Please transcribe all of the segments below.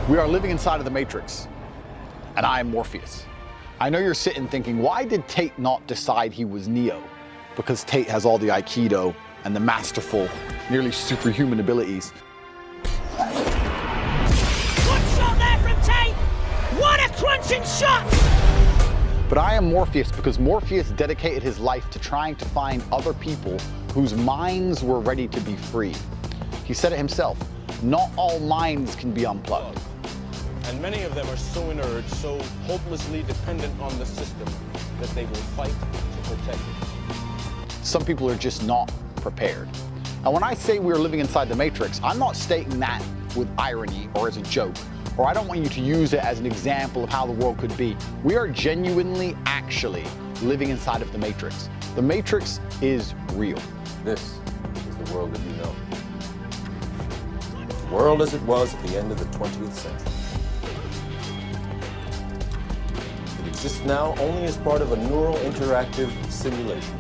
We are living inside of the Matrix, and I am Morpheus. I know you're sitting thinking, why did Tate not decide he was Neo? Because Tate has all the Aikido and the masterful, nearly superhuman abilities. Good shot there from Tate! What a crunching shot! But I am Morpheus because Morpheus dedicated his life to trying to find other people whose minds were ready to be free. He said it himself, not all minds can be unplugged. And many of them are so inert, so hopelessly dependent on the system, that they will fight to protect it. Some people are just not prepared. And when I say we're living inside the Matrix, I'm not stating that with irony or as a joke, or I don't want you to use it as an example of how the world could be. We are genuinely, actually living inside of the Matrix. The Matrix is real. This is the world that you know. The world as it was at the end of the 20th century. It exists now only as part of a neural interactive simulation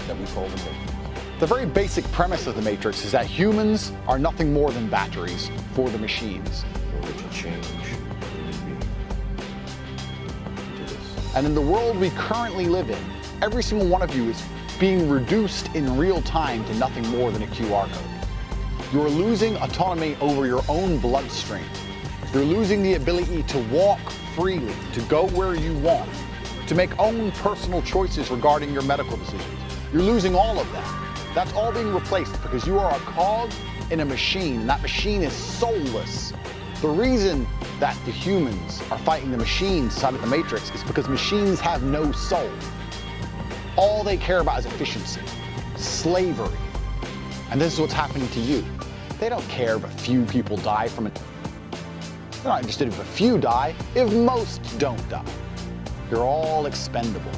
that we call the Matrix. The very basic premise of the Matrix is that humans are nothing more than batteries for the machines. In order to change human being into this. And in the world we currently live in, every single one of you is being reduced in real time to nothing more than a QR code. You're losing autonomy over your own bloodstream. You're losing the ability to walk freely, to go where you want, to make own personal choices regarding your medical decisions. You're losing all of that. That's all being replaced because you are a cog in a machine, and that machine is soulless. The reason that the humans are fighting the machines inside of the Matrix is because machines have no soul. All they care about is efficiency, slavery. And this is what's happening to you. They don't care if a few people die from it. They're not interested if a few die, if most don't die. You're all expendable.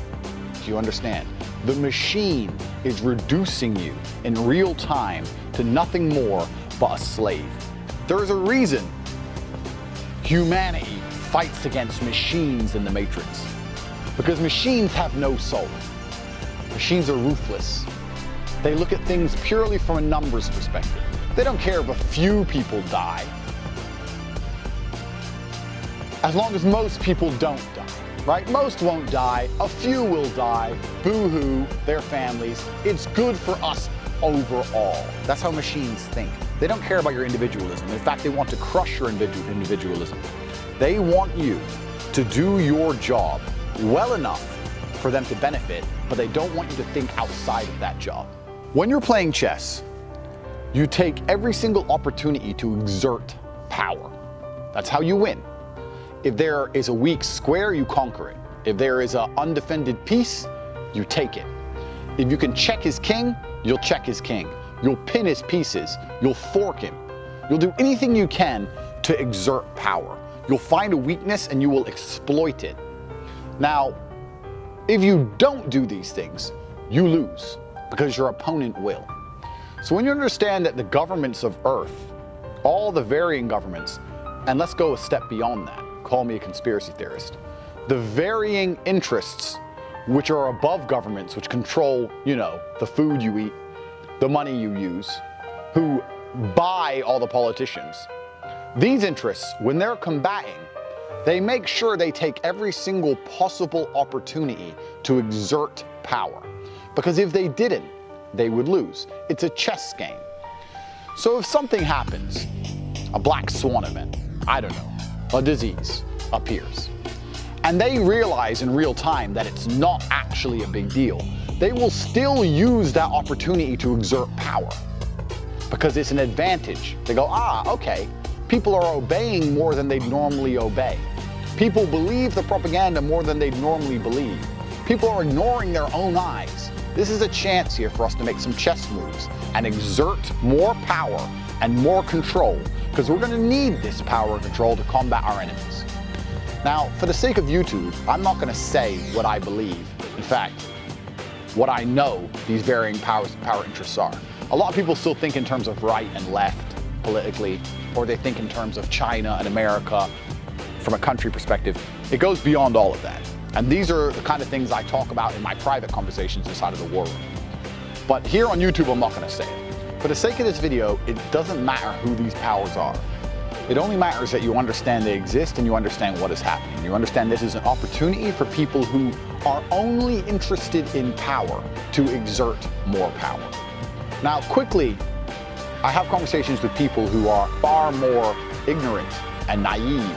Do you understand? The machine is reducing you in real time to nothing more but a slave. There is a reason humanity fights against machines in the Matrix. Because machines have no soul. Machines are ruthless. They look at things purely from a numbers perspective. They don't care if a few people die, as long as most people don't die, right? Most won't die, a few will die, boo-hoo, their families. It's good for us overall. That's how machines think. They don't care about your individualism. In fact, they want to crush your individualism. They want you to do your job well enough for them to benefit, but they don't want you to think outside of that job. When you're playing chess, you take every single opportunity to exert power. That's how you win. If there is a weak square, you conquer it. If there is an undefended piece, you take it. If you can check his king, you'll check his king. You'll pin his pieces. You'll fork him. You'll do anything you can to exert power. You'll find a weakness and you will exploit it. Now, if you don't do these things, you lose because your opponent will. So when you understand that the governments of Earth, all the varying governments, and let's go a step beyond that, call me a conspiracy theorist, the varying interests which are above governments, which control, the food you eat, the money you use, who buy all the politicians. These interests, when they're combating, they make sure they take every single possible opportunity to exert power. Because if they didn't, they would lose. It's a chess game. So if something happens, a black swan event, I don't know, a disease appears, and they realize in real time that it's not actually a big deal, they will still use that opportunity to exert power because it's an advantage. They go, okay, people are obeying more than they'd normally obey. People believe the propaganda more than they'd normally believe. People are ignoring their own eyes. This is a chance here for us to make some chess moves and exert more power and more control, because we're going to need this power and control to combat our enemies. Now, for the sake of YouTube, I'm not going to say what I believe. In fact, what I know these varying power interests are. A lot of people still think in terms of right and left politically, or they think in terms of China and America from a country perspective. It goes beyond all of that. And these are the kind of things I talk about in my private conversations inside of the war room. But here on YouTube, I'm not going to say it. For the sake of this video, it doesn't matter who these powers are. It only matters that you understand they exist and you understand what is happening. You understand this is an opportunity for people who are only interested in power to exert more power. Now, quickly, I have conversations with people who are far more ignorant and naive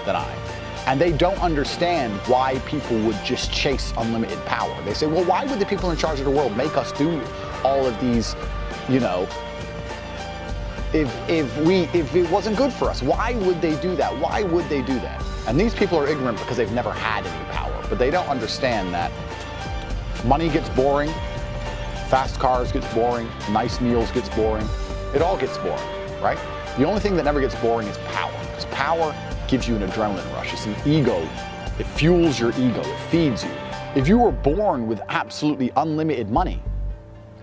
than I. And they don't understand why people would just chase unlimited power. They say, well, why would the people in charge of the world make us do all of these, you know, if it wasn't good for us? Why would they do that? Why would they do that? And these people are ignorant because they've never had any power. But they don't understand that money gets boring, fast cars gets boring, nice meals gets boring. It all gets boring, right? The only thing that never gets boring is power, because power gives you an adrenaline rush. It's an ego. It fuels your ego. It feeds you. If you were born with absolutely unlimited money,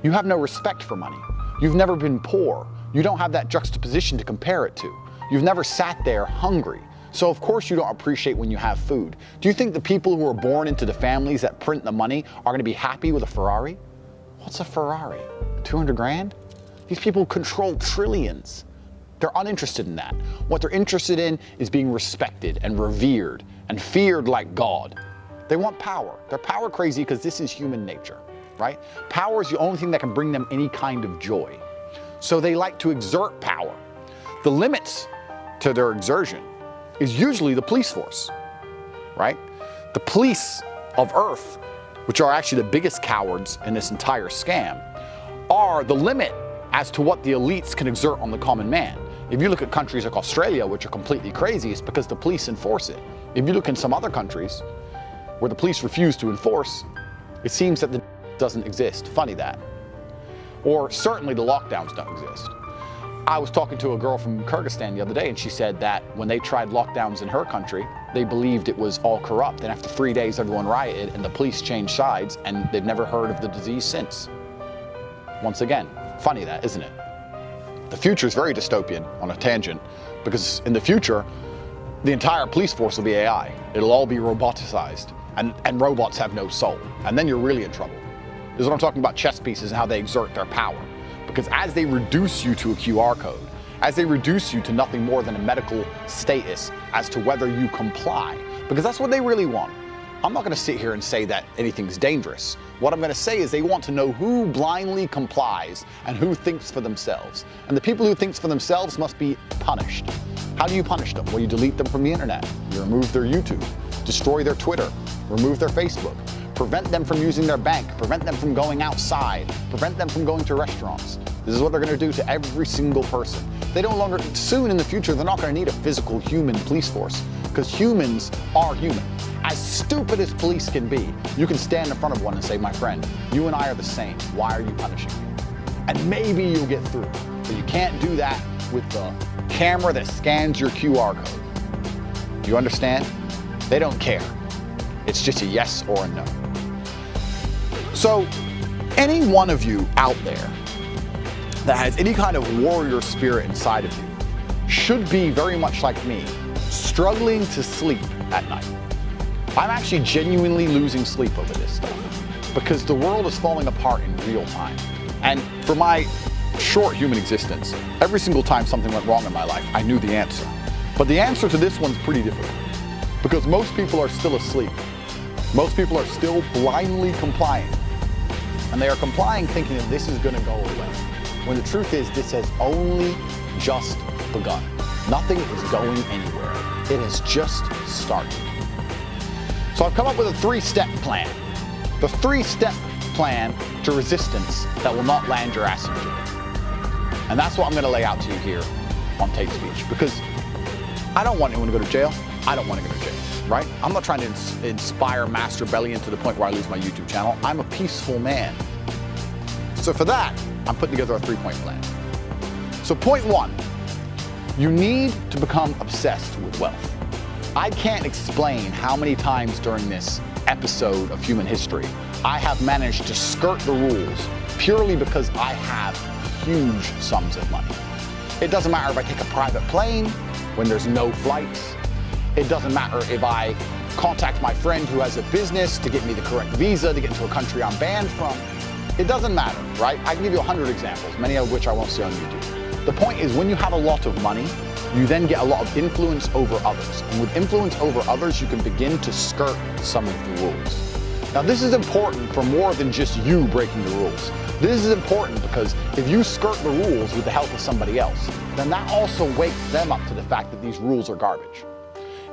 you have no respect for money. You've never been poor. You don't have that juxtaposition to compare it to. You've never sat there hungry. So of course you don't appreciate when you have food. Do you think the people who are born into the families that print the money are going to be happy with a Ferrari? What's a Ferrari? 200 grand? These people control trillions. They're uninterested in that. What they're interested in is being respected and revered and feared like God. They want power. They're power crazy because this is human nature, right? Power is the only thing that can bring them any kind of joy. So they like to exert power. The limits to their exertion is usually the police force, right? The police of Earth, which are actually the biggest cowards in this entire scam, are the limit as to what the elites can exert on the common man. If you look at countries like Australia, which are completely crazy, it's because the police enforce it. If you look in some other countries where the police refuse to enforce, it seems that the doesn't exist. Funny that. Or certainly the lockdowns don't exist. I was talking to a girl from Kyrgyzstan the other day, and she said that when they tried lockdowns in her country, they believed it was all corrupt. And after 3 days, everyone rioted and the police changed sides, and they've never heard of the disease since. Once again, funny that, isn't it? The future is very dystopian on a tangent, because in the future, the entire police force will be AI. It'll all be roboticized, and robots have no soul. And then you're really in trouble. This is what I'm talking about, chess pieces and how they exert their power. Because as they reduce you to a QR code, as they reduce you to nothing more than a medical status as to whether you comply, because that's what they really want. I'm not going to sit here and say that anything's dangerous. What I'm going to say is they want to know who blindly complies and who thinks for themselves. And the people who think for themselves must be punished. How do you punish them? Well, you delete them from the internet. You remove their YouTube, destroy their Twitter, remove their Facebook, prevent them from using their bank, prevent them from going outside, prevent them from going to restaurants. This is what they're going to do to every single person. They no longer, soon in the future, they're not going to need a physical human police force, because humans are human. As stupid as police can be, you can stand in front of one and say, my friend, you and I are the same. Why are you punishing me? And maybe you'll get through. But you can't do that with the camera that scans your QR code. Do you understand? They don't care. It's just a yes or a no. So, any one of you out there that has any kind of warrior spirit inside of you should be very much like me, struggling to sleep at night. I'm actually genuinely losing sleep over this stuff because the world is falling apart in real time. And for my short human existence, every single time something went wrong in my life, I knew the answer. But the answer to this one's pretty difficult because most people are still asleep. Most people are still blindly complying. And they are complying thinking that this is going to go away. When the truth is, this has only just begun. Nothing is going anywhere. It has just started. So I've come up with a 3-step plan. The 3-step plan to resistance that will not land your ass in jail. And that's what I'm going to lay out to you here on Tate Speech. Because I don't want anyone to go to jail. I don't want to go to jail, right? I'm not trying to inspire mass rebellion to the point where I lose my YouTube channel. I'm a peaceful man. So for that, I'm putting together a 3-point plan. So point 1, you need to become obsessed with wealth. I can't explain how many times during this episode of human history I have managed to skirt the rules purely because I have huge sums of money. It doesn't matter if I take a private plane when there's no flights. It doesn't matter if I contact my friend who has a business to get me the correct visa to get into a country I'm banned from. It doesn't matter, right? I can give you 100 examples, many of which I won't say on YouTube. The point is, when you have a lot of money, you then get a lot of influence over others. And with influence over others, you can begin to skirt some of the rules. Now, this is important for more than just you breaking the rules. This is important because if you skirt the rules with the help of somebody else, then that also wakes them up to the fact that these rules are garbage.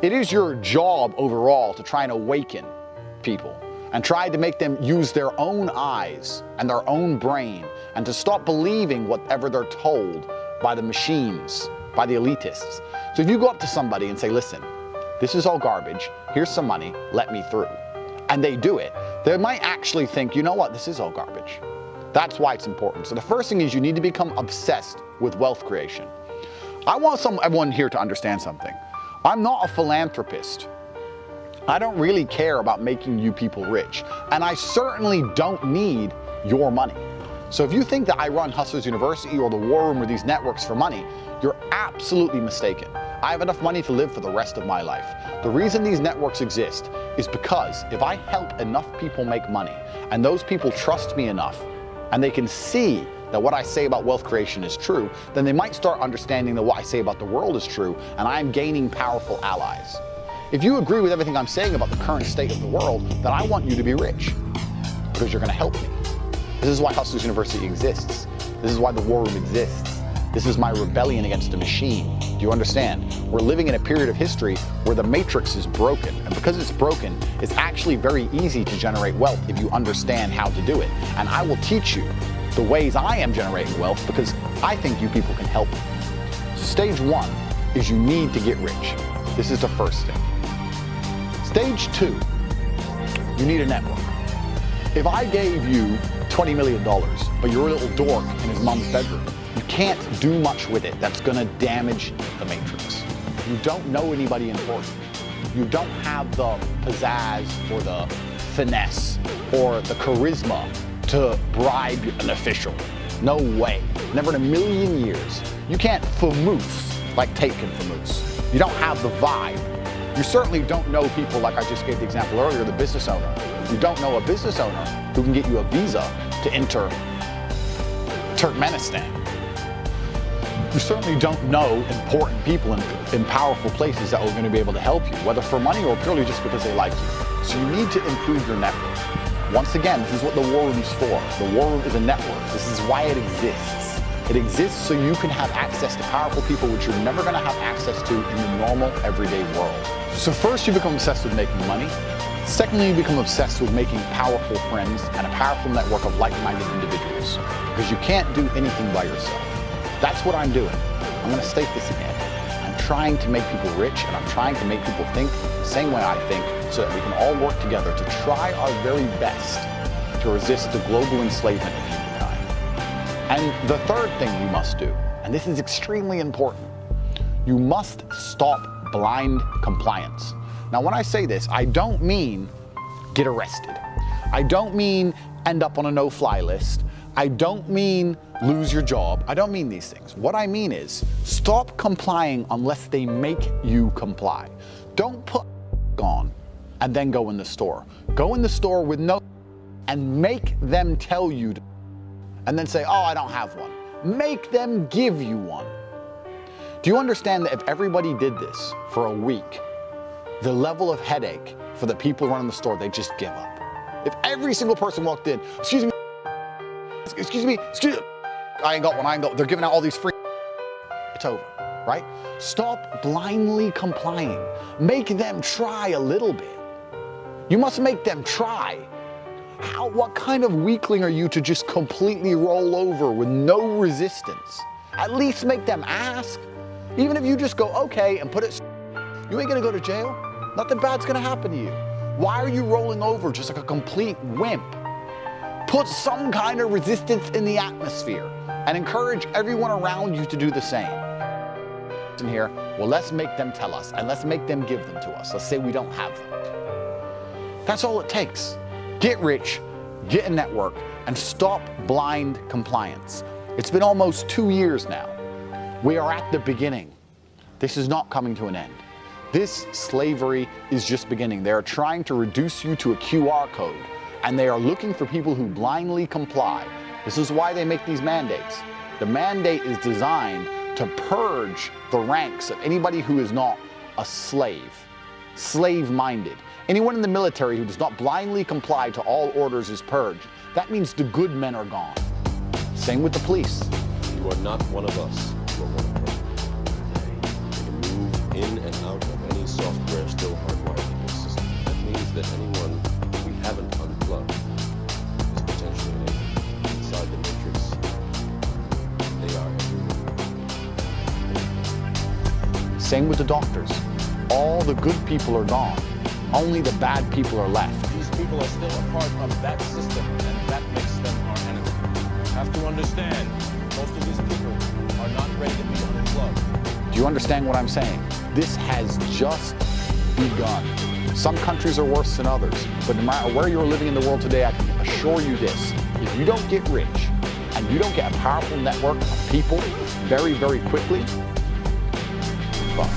It is your job overall to try and awaken people and try to make them use their own eyes and their own brain and to stop believing whatever they're told by the machines, by the elitists. So if you go up to somebody and say, listen, this is all garbage, here's some money, let me through, and they do it, they might actually think, you know what, this is all garbage. That's why it's important. So the first thing is you need to become obsessed with wealth creation. I want everyone here to understand something. I'm not a philanthropist. I don't really care about making you people rich, and I certainly don't need your money. So if you think that I run Hustlers University or the War Room or these networks for money, you're absolutely mistaken. I have enough money to live for the rest of my life. The reason these networks exist is because if I help enough people make money, and those people trust me enough, and they can see that what I say about wealth creation is true, then they might start understanding that what I say about the world is true, and I'm gaining powerful allies. If you agree with everything I'm saying about the current state of the world, then I want you to be rich, because you're gonna help me. This is why Hustlers University exists. This is why the War Room exists. This is my rebellion against the machine. Do you understand? We're living in a period of history where the matrix is broken. And because it's broken, it's actually very easy to generate wealth if you understand how to do it. And I will teach you the ways I am generating wealth because I think you people can help me. So stage one is you need to get rich. This is the first thing. Stage two, you need a network. If I gave you $20 million, but you're a little dork in his mom's bedroom, you can't do much with it. That's gonna damage the matrix. You don't know anybody important. You don't have the pizzazz or the finesse or the charisma to bribe an official. No way. Never in a million years. You can't famoose like Tate can famoose. You don't have the vibe. You certainly don't know people like I just gave the example earlier, the business owner. You don't know a business owner who can get you a visa to enter Turkmenistan. You certainly don't know important people in powerful places that are going to be able to help you, whether for money or purely just because they like you. So you need to improve your network. Once again, this is what the War Room is for. The War Room is a network. This is why it exists. It exists so you can have access to powerful people which you're never going to have access to in the normal, everyday world. So first you become obsessed with making money. Secondly, you become obsessed with making powerful friends and a powerful network of like-minded individuals. Because you can't do anything by yourself. That's what I'm doing. I'm going to state this again. I'm trying to make people rich, and I'm trying to make people think the same way I think so that we can all work together to try our very best to resist the global enslavement of humankind. And the third thing you must do, and this is extremely important, you must stop blind compliance. Now, when I say this, I don't mean get arrested. I don't mean end up on a no-fly list. I don't mean lose your job. I don't mean these things. What I mean is stop complying unless they make you comply. Don't put on and then go in the store. Go in the store with no and make them tell you to, and then say, oh, I don't have one. Make them give you one. Do you understand that if everybody did this for a week, the level of headache for the people running the store, they just give up. If every single person walked in, excuse me, I ain't got one, they're giving out all these free, it's over, right? Stop blindly complying. Make them try a little bit. You must make them try. What kind of weakling are you to just completely roll over with no resistance? At least make them ask. Even if you just go, okay, and put it, you ain't gonna go to jail. Nothing bad's gonna happen to you. Why are you rolling over just like a complete wimp? Put some kind of resistance in the atmosphere and encourage everyone around you to do the same. In here, well, let's make them tell us and let's make them give them to us. Let's say we don't have them. That's all it takes. Get rich, get a network, and stop blind compliance. It's been almost 2 years now. We are at the beginning. This is not coming to an end. This slavery is just beginning. They are trying to reduce you to a QR code, and they are looking for people who blindly comply. This is why they make these mandates. The mandate is designed to purge the ranks of anybody who is not a slave-minded. Anyone in the military who does not blindly comply to all orders is purged. That means the good men are gone. Same with the police. You are not one of us. You are one of them. You can move in and out of any software still hardwired in your system. That means that anyone we haven't unplugged is potentially an alien. Inside the matrix, they are everywhere. Same with the doctors. All the good people are gone. Only the bad people are left. These people are still a part of that system, and that makes them our enemy. You have to understand, most of these people are not ready to be unplugged. Do you understand what I'm saying? This has just begun. Some countries are worse than others, but no matter where you're living in the world today, I can assure you this. If you don't get rich, and you don't get a powerful network of people very, very quickly, fuck.